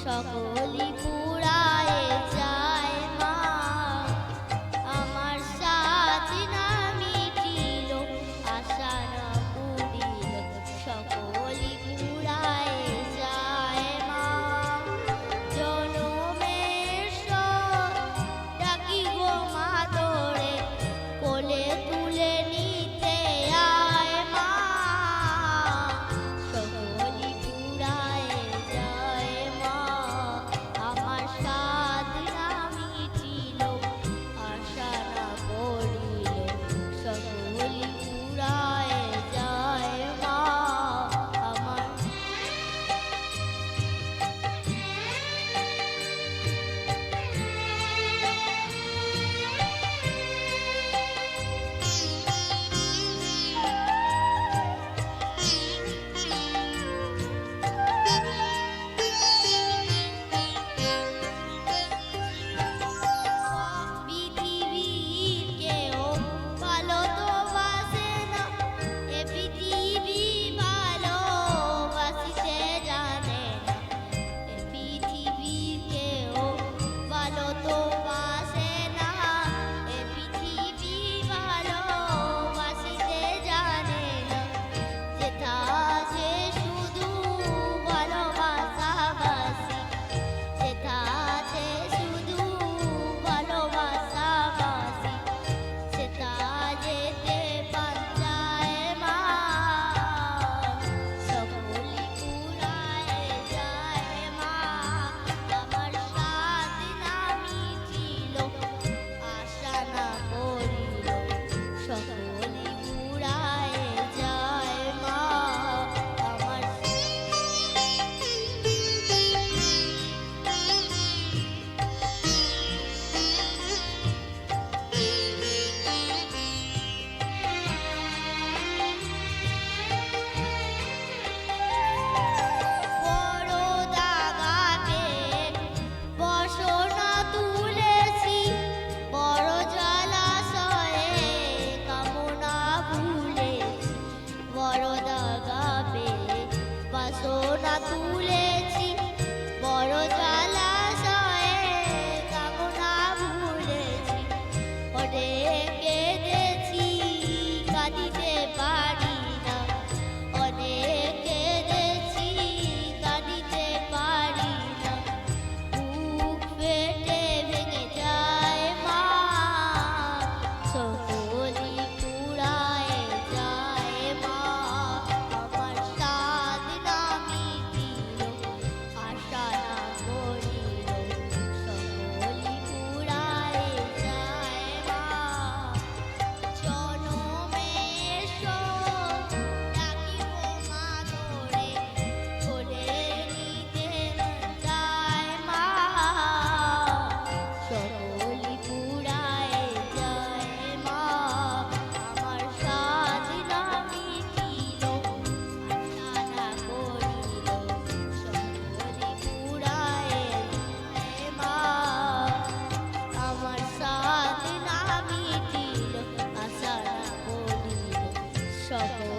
সকলি পুরায়ে যায় মা, আমার সাথ না মিটিল, আশা না পুরিল, সকলি পুরায়ে যায় মা। জনমের শোক ডাকি গো মা তোরে, কোলে তুলে নিতে আয় মা, সকলি পুরায়ে যায় মা, আমার সাধ না মিটিল, আশা না পড়িল, সকলি পুরায়ে যায় মা আমার। পৃথিবীর কেউ ভালো তো বাসে না, এ পৃথিবী ভালোবাসিতে জানে না, এ পৃথিবীর কেউ ভালো তো বাসে না, এ পৃথিবী ভালোবাসিতে জানে না, যেথা আছে শুধু ভালোবাসাবাসি, যেথা আছে শুধু ভালোবাসাবাসি, সেটা যেতে পাঞ্চায় মা, সকলি পুরায়ে যায় মা, আমার সাধ না মিটিল, আশা না পড়িল, সকলি পুরায়ে যায় মা আমার। বড় দাগা পেয়ে বসনা তুলেছি, বড় জলাশয়ে কামনা ভুলেছি, বড় দাগা পেয়ে বাসনা তুলেছি, বড় জলাশয়ে কামনা ভুলেছি, অনেক কেঁদেছি কাঁদিতে পারি না, অনেক কেঁদেছি কাঁদিতে পারি না, বুক ফেটে ভেঙে যায় মা, সকলি পুরায়ে যায় মা, আমার সাধ না মিটিল, আশা না পড়িল, সকলি পুরায়ে যায় মা। জনমের শোক ডাকি গো মা তোরে, কোলে নিতে যায় মা, সকলি পুরায়ে যায় মা, আমার সাধ না মিটিল, আশা না পড়িল, সকলি পুরায়ে যায় মা, আমার সাধ না মিটিল, আশা না পড়িল, সকলি